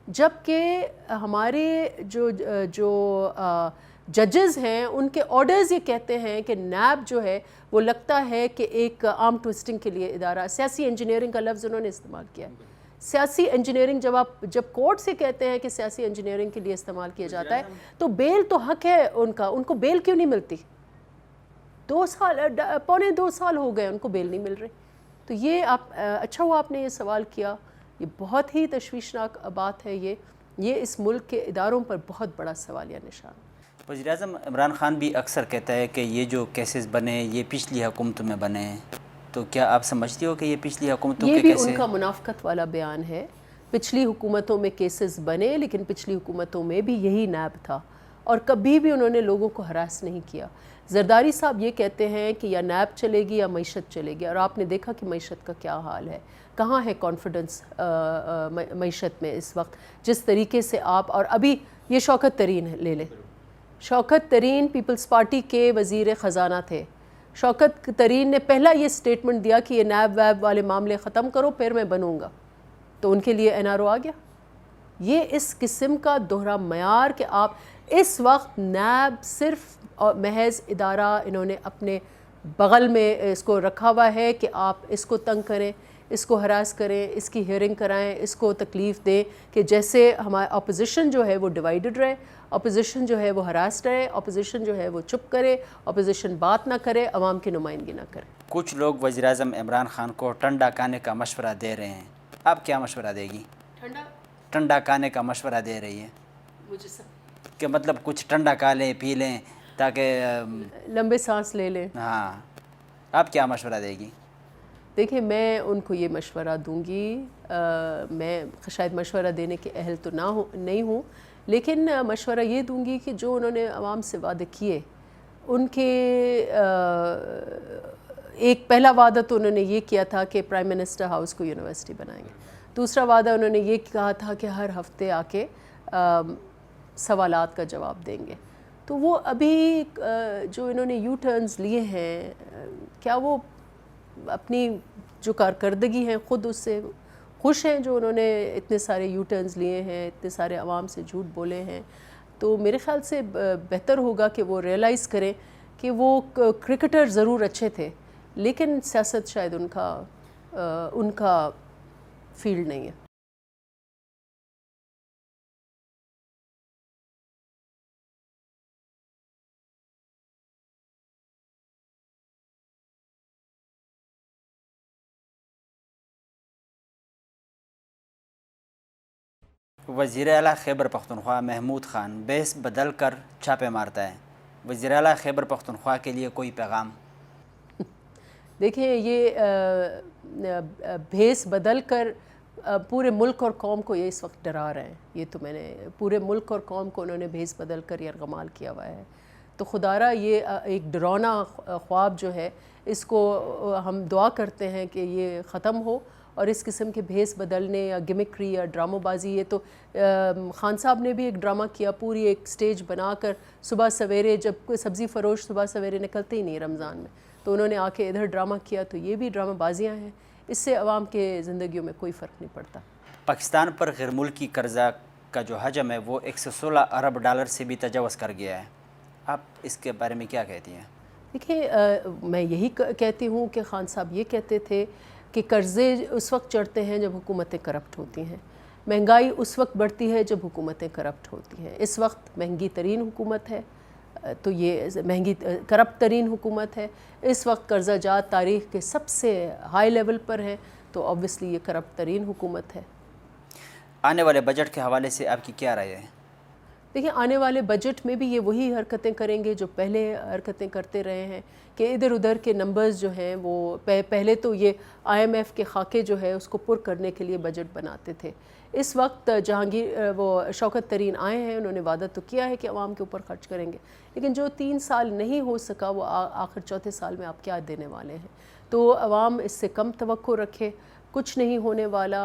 جبکہ ہمارے جو ججز ہیں ان کے آرڈرز یہ کہتے ہیں کہ نیب جو ہے وہ لگتا ہے کہ ایک آرم ٹوئسٹنگ کے لیے ادارہ، سیاسی انجینئرنگ کا لفظ انہوں نے استعمال کیا ہے. سیاسی انجینئرنگ جب کورٹ سے کہتے ہیں کہ سیاسی انجینئرنگ کے لیے استعمال کیا جاتا ہے تو بیل تو حق ہے ان کا، ان کو بیل کیوں نہیں ملتی؟ 2 سال، پونے 2 سال ہو گئے ان کو بیل نہیں مل رہی. تو یہ اچھا ہوا آپ نے یہ سوال کیا، یہ بہت ہی تشویشناک بات ہے. یہ اس ملک کے اداروں پر بہت بڑا سوالیہ نشان. وزیراعظم عمران خان بھی اکثر کہتا ہے کہ یہ جو کیسز بنے یہ پچھلی حکومتوں میں بنے ہیں، تو کیا آپ سمجھتی ہو کہ یہ پچھلی حکومتوں کے یہ بھی کیسے؟ ان کا منافقت والا بیان ہے. پچھلی حکومتوں میں کیسز بنے، لیکن پچھلی حکومتوں میں بھی یہی نیب تھا اور کبھی بھی انہوں نے لوگوں کو ہراس نہیں کیا. زرداری صاحب یہ کہتے ہیں کہ یا نیب چلے گی یا معیشت چلے گی، اور آپ نے دیکھا کہ معیشت کا کیا حال ہے، کہاں ہے کانفیڈنس معیشت میں اس وقت. جس طریقے سے آپ، اور ابھی یہ شوکت ترین لے لیں، شوکت ترین پیپلز پارٹی کے وزیر خزانہ تھے. شوکت ترین نے پہلا یہ سٹیٹمنٹ دیا کہ یہ نیب ویب والے معاملے ختم کرو پھر میں بنوں گا، تو ان کے لیے این آر او آ گیا. یہ اس قسم کا دوہرا معیار کہ آپ اس وقت نیب صرف محض ادارہ انہوں نے اپنے بغل میں اس کو رکھا ہوا ہے کہ آپ اس کو تنگ کریں، اس کو ہراس کریں، اس کی ہیئرنگ کرائیں، اس کو تکلیف دیں، کہ جیسے ہمارا اپوزیشن جو ہے وہ ڈیوائیڈڈ رہے، اپوزیشن جو ہے وہ ہراس رہے، اپوزیشن جو ہے وہ چپ کرے، اپوزیشن بات نہ کرے، عوام کی نمائندگی نہ کرے. کچھ لوگ وزیراعظم عمران خان کو ٹنڈا کھانے کا مشورہ دے رہے ہیں، آپ کیا مشورہ دے گی؟ ٹنڈا کھانے کا مشورہ دے رہی ہے کہ مطلب کچھ ٹنڈا کھا لیں، پی لیں تاکہ لمبے سانس لے لیں. ہاں، آپ کیا مشورہ دے گی؟ دیکھیں، میں ان کو یہ مشورہ دوں گی، میں شاید مشورہ دینے کے اہل تو نہیں ہوں، لیکن مشورہ یہ دوں گی کہ جو انہوں نے عوام سے وعدے کیے، ان کے ایک پہلا وعدہ تو انہوں نے یہ کیا تھا کہ پرائم منسٹر ہاؤس کو یونیورسٹی بنائیں گے. دوسرا وعدہ انہوں نے یہ کہا تھا کہ ہر ہفتے آ کے سوالات کا جواب دیں گے. تو وہ ابھی جو انہوں نے یو ٹرنز لیے ہیں، کیا وہ اپنی جو کارکردگی ہیں خود اس سے خوش ہیں جو انہوں نے اتنے سارے یو ٹرنز لیے ہیں، اتنے سارے عوام سے جھوٹ بولے ہیں؟ تو میرے خیال سے بہتر ہوگا کہ وہ ریئلائز کریں کہ وہ کرکٹر ضرور اچھے تھے، لیکن سیاست شاید ان کا فیلڈ نہیں ہے. وزیر اعلیٰ خیبر پختونخوا محمود خان بھیس بدل کر چھاپے مارتا ہے، وزیر اعلیٰ خیبر پختونخوا کے لیے کوئی پیغام؟ دیکھیں، یہ بھیس بدل کر پورے ملک اور قوم کو یہ اس وقت ڈرا رہے ہیں. یہ تو میں نے پورے ملک اور قوم کو انہوں نے بھیس بدل کر یرغمال کیا ہوا ہے. تو خدارہ یہ ایک ڈراؤنا خواب جو ہے، اس کو ہم دعا کرتے ہیں کہ یہ ختم ہو اور اس قسم کے بھیس بدلنے یا گمکری یا ڈراموں بازی، یہ تو خان صاحب نے بھی ایک ڈرامہ کیا، پوری ایک سٹیج بنا کر صبح سویرے، جب کوئی سبزی فروش صبح سویرے نکلتے ہی نہیں رمضان میں، تو انہوں نے آ کے ادھر ڈرامہ کیا، تو یہ بھی ڈرامہ بازیاں ہیں، اس سے عوام کے زندگیوں میں کوئی فرق نہیں پڑتا۔ پاکستان پر غیر ملکی قرضہ کا جو حجم ہے وہ 116 ارب ڈالر سے بھی تجاوز کر گیا ہے، آپ اس کے بارے میں کیا کہتی ہیں؟ دیکھیں، میں یہی کہتی ہوں کہ خان صاحب یہ کہتے تھے کہ قرضے اس وقت چڑھتے ہیں جب حکومتیں کرپٹ ہوتی ہیں، مہنگائی اس وقت بڑھتی ہے جب حکومتیں کرپٹ ہوتی ہیں۔ اس وقت مہنگی ترین حکومت ہے، تو یہ مہنگی کرپٹ ترین حکومت ہے، اس وقت قرضہ جات تاریخ کے سب سے ہائی لیول پر ہیں، تو آبویسلی یہ کرپٹ ترین حکومت ہے۔ آنے والے بجٹ کے حوالے سے آپ کی کیا رائے ہے؟ دیکھیں، آنے والے بجٹ میں بھی یہ وہی حرکتیں کریں گے جو پہلے حرکتیں کرتے رہے ہیں، کہ ادھر ادھر کے نمبرز جو ہیں وہ پہلے تو یہ IMF کے خاکے جو ہے اس کو پر کرنے کے لیے بجٹ بناتے تھے۔ اس وقت وہ شوکت ترین آئے ہیں، انہوں نے وعدہ تو کیا ہے کہ عوام کے اوپر خرچ کریں گے، لیکن جو 3 سال نہیں ہو سکا وہ آخر چوتھے سال میں آپ کیا دینے والے ہیں؟ تو عوام اس سے کم توقع رکھے، کچھ نہیں ہونے والا۔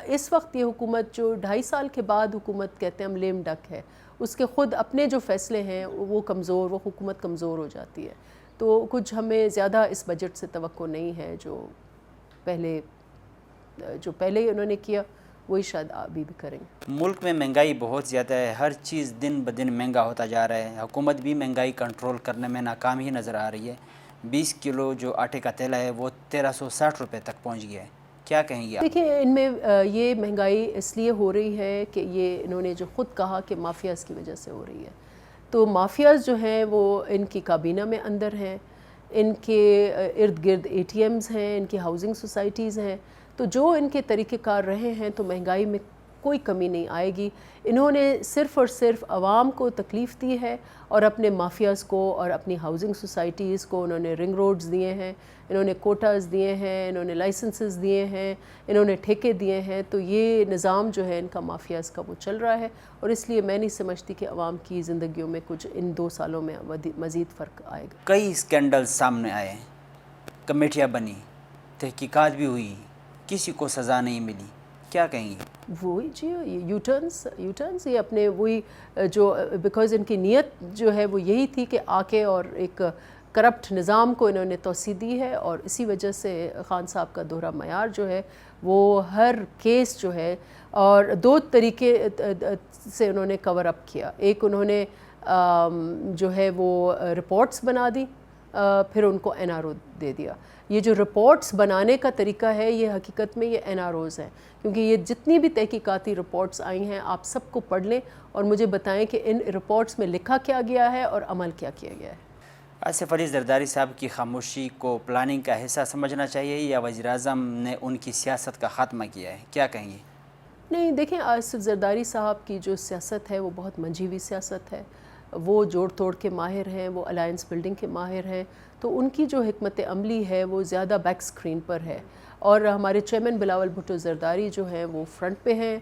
اس وقت یہ حکومت جو 2.5 سال کے بعد حکومت کہتے ہیں ہم لیم ڈک ہے، اس کے خود اپنے جو فیصلے ہیں وہ حکومت کمزور ہو جاتی ہے، تو کچھ ہمیں زیادہ اس بجٹ سے توقع نہیں ہے۔ جو پہلے انہوں نے کیا وہی شاید ابھی بھی کریں گے۔ ملک میں مہنگائی بہت زیادہ ہے، ہر چیز دن بدن مہنگا ہوتا جا رہا ہے، حکومت بھی مہنگائی کنٹرول کرنے میں ناکام ہی نظر آ رہی ہے۔ 20 کلو جو آٹے کا تیل ہے وہ 1360 روپے تک پہنچ گیا ہے، کیا کہیں گے آپ؟ دیکھیں، ان میں یہ مہنگائی اس لیے ہو رہی ہے کہ یہ انہوں نے جو خود کہا کہ مافیاز کی وجہ سے ہو رہی ہے، تو مافیاز جو ہیں وہ ان کی کابینہ میں اندر ہیں، ان کے ارد گرد ATMs ہیں، ان کی ہاؤسنگ سوسائٹیز ہیں، تو جو ان کے طریقہ کار رہے ہیں تو مہنگائی میں کوئی کمی نہیں آئے گی۔ انہوں نے صرف اور صرف عوام کو تکلیف دی ہے، اور اپنے مافیاز کو اور اپنی ہاؤسنگ سوسائٹیز کو انہوں نے رنگ روڈز دیے ہیں، انہوں نے کوٹاز دیے ہیں، انہوں نے لائسنسز دیے ہیں، انہوں نے ٹھیکے دیے ہیں، تو یہ نظام جو ہے ان کا مافیاز کا وہ چل رہا ہے، اور اس لیے میں نہیں سمجھتی کہ عوام کی زندگیوں میں کچھ ان 2 سالوں میں مزید فرق آئے گا۔ کئی اسکینڈل سامنے آئے، کمیٹیاں بنی، تحقیقات بھی ہوئی، کسی کو سزا نہیں ملی، کیا کہیں گے؟ وہی جی یو ٹرنس یہ اپنے وہی جو بیکاز ان کی نیت جو ہے وہ یہی تھی کہ آ کے اور ایک کرپٹ نظام کو انہوں نے توسیع دی ہے، اور اسی وجہ سے خان صاحب کا دوہرا معیار جو ہے وہ ہر کیس جو ہے، اور 2 طریقے سے انہوں نے کور اپ کیا۔ ایک انہوں نے جو ہے وہ رپورٹس بنا دی، پھر ان کو NRO دے دیا۔ یہ جو رپورٹس بنانے کا طریقہ ہے یہ حقیقت میں یہ NROs ہیں، کیونکہ یہ جتنی بھی تحقیقاتی رپورٹس آئی ہیں آپ سب کو پڑھ لیں اور مجھے بتائیں کہ ان رپورٹس میں لکھا کیا گیا ہے اور عمل کیا کیا گیا ہے۔ آصف علی زرداری صاحب کی خاموشی کو پلاننگ کا حصہ سمجھنا چاہیے یا وزیراعظم نے ان کی سیاست کا خاتمہ کیا ہے، کیا کہیں گے؟ نہیں، دیکھیں، آصف زرداری صاحب کی جو سیاست ہے وہ بہت منجھی ہوئی سیاست ہے، وہ جوڑ توڑ کے ماہر ہیں، وہ الائنس بلڈنگ کے ماہر ہیں، تو ان کی جو حکمت عملی ہے وہ زیادہ بیک سکرین پر ہے، اور ہمارے چیئرمین بلاول بھٹو زرداری جو ہیں وہ فرنٹ پہ ہیں،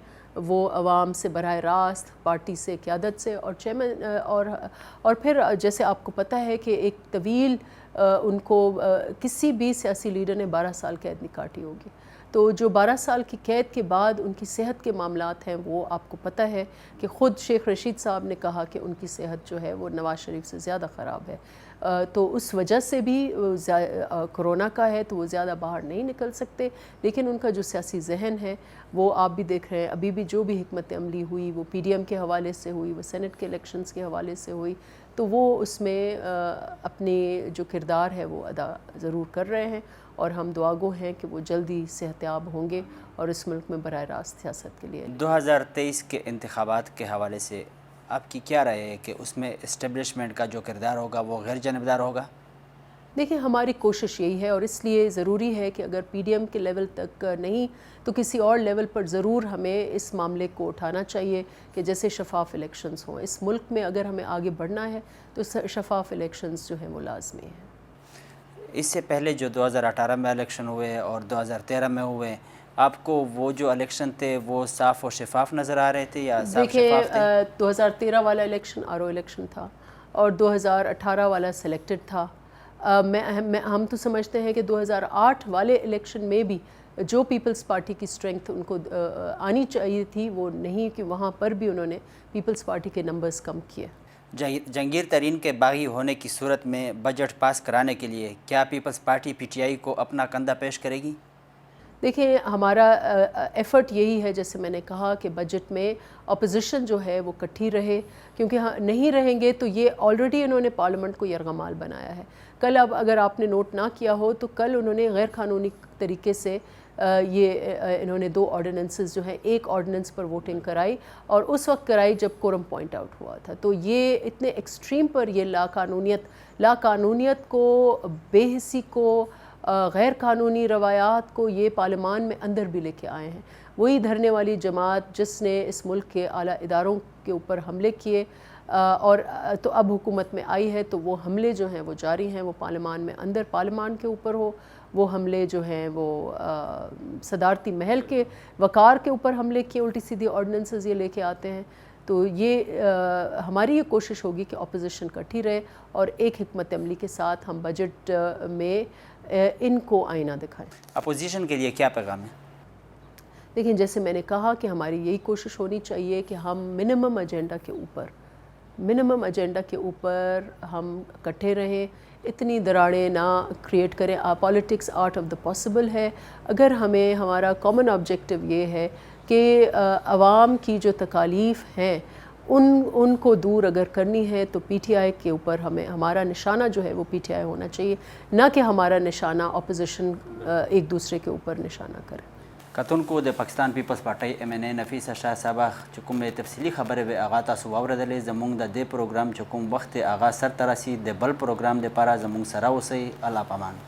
وہ عوام سے براہ راست، پارٹی سے، قیادت سے، اور چیئرمین اور پھر جیسے آپ کو پتہ ہے کہ ایک طویل ان کو کسی بھی سیاسی لیڈر نے 12 سال قید نہیں کاٹی ہوگی، تو جو 12 سال کی قید کے بعد ان کی صحت کے معاملات ہیں وہ آپ کو پتہ ہے کہ خود شیخ رشید صاحب نے کہا کہ ان کی صحت جو ہے وہ نواز شریف سے زیادہ خراب ہے، تو اس وجہ سے بھی کرونا کا ہے تو وہ زیادہ باہر نہیں نکل سکتے، لیکن ان کا جو سیاسی ذہن ہے وہ آپ بھی دیکھ رہے ہیں، ابھی بھی جو بھی حکمت عملی ہوئی وہ PDM کے حوالے سے ہوئی، وہ سینٹ کے الیکشنز کے حوالے سے ہوئی، تو وہ اس میں اپنی جو کردار ہے وہ ادا ضرور کر رہے ہیں، اور ہم دعاگو ہیں کہ وہ جلدی صحتیاب ہوں گے اور اس ملک میں براہ راست سیاست کے لیے۔ 2023 کے انتخابات کے حوالے سے آپ کی کیا رائے ہے کہ اس میں اسٹیبلشمنٹ کا جو کردار ہوگا وہ غیر جانبدار ہوگا؟ دیکھیں، ہماری کوشش یہی ہے، اور اس لیے ضروری ہے کہ اگر PDM کے لیول تک نہیں تو کسی اور لیول پر ضرور ہمیں اس معاملے کو اٹھانا چاہیے کہ جیسے شفاف الیکشنز ہوں۔ اس ملک میں اگر ہمیں آگے بڑھنا ہے تو شفاف الیکشنز جو ہیں وہ لازمی ہیں۔ اس سے پہلے جو 2018 میں الیکشن ہوئے اور 2013 میں ہوئے، آپ کو وہ جو الیکشن تھے وہ صاف و شفاف نظر آ رہے تھے یا صاف شفاف تھے؟ 2013 والا الیکشن RO الیکشن تھا، اور 2018 والا سلیکٹڈ تھا۔ ہم تو سمجھتے ہیں کہ 2008 والے الیکشن میں بھی جو پیپلز پارٹی کی اسٹرینگتھ ان کو آنی چاہیے تھی وہ نہیں، کہ وہاں پر بھی انہوں نے پیپلز پارٹی کے نمبرز کم کیے۔ جہانگیر ترین کے باغی ہونے کی صورت میں بجٹ پاس کرانے کے لیے کیا Peoples Party P T I کو اپنا کندھا پیش کرے گی؟ دیکھیں ہمارا ایفرٹ یہی ہے، جیسے میں نے کہا کہ بجٹ میں اپوزیشن جو ہے وہ کٹھی رہے، کیونکہ نہیں رہیں گے تو یہ آلریڈی انہوں نے پارلیمنٹ کو یرغمال بنایا ہے۔ کل اب اگر آپ نے نوٹ نہ کیا ہو تو کل انہوں نے غیر قانونی طریقے سے انہوں نے 2 آرڈیننسز جو ہیں، ایک آرڈیننس پر ووٹنگ کرائی اور اس وقت کرائی جب کورم پوائنٹ آؤٹ ہوا تھا۔ تو یہ اتنے ایکسٹریم پر یہ لا قانونیت کو، بے حسی کو، غیر قانونی روایات کو یہ پارلیمان میں اندر بھی لے کے آئے ہیں۔ وہی دھرنے والی جماعت جس نے اس ملک کے اعلیٰ اداروں کے اوپر حملے کیے اور تو اب حکومت میں آئی ہے تو وہ حملے جو ہیں وہ جاری ہیں، وہ پارلیمان میں اندر پارلیمان کے اوپر ہو، وہ حملے جو ہیں وہ صدارتی محل کے وقار کے اوپر حملے کیے، الٹی سیدھی آرڈیننسز یہ لے کے آتے ہیں۔ تو یہ ہماری یہ کوشش ہوگی کہ اپوزیشن کٹھی رہے اور ایک حکمت عملی کے ساتھ ہم بجٹ میں ان کو آئینہ دکھائیں۔ اپوزیشن کے لیے کیا پیغام ہے؟ دیکھیں جیسے میں نے کہا کہ ہماری یہی کوشش ہونی چاہیے کہ ہم منیمم ایجنڈا کے اوپر ہم اکٹھے رہیں، اتنی دراڑیں نہ کریٹ کریں۔ Politics art of the possible ہے۔ اگر ہمیں ہمارا کامن آبجیکٹو یہ ہے کہ عوام کی جو تکالیف ہیں ان کو دور اگر کرنی ہے تو پی ٹی آئی کے اوپر ہمارا نشانہ جو ہے وہ پی ٹی آئی ہونا چاہیے، نہ کہ ہمارا نشانہ اپوزیشن ایک دوسرے کے اوپر نشانہ کرے۔ کتن کو د Pakistan Peoples Party M N A Nafisa Shah صاحبه چې کومې تفصیلي خبرې به هغه تاسو واورېدلې، زموږ د دې پروګرام چې کوم وخت هغه سرته رسي، د بل پروګرام دپاره زموږ سره اوسئ. الله پامان.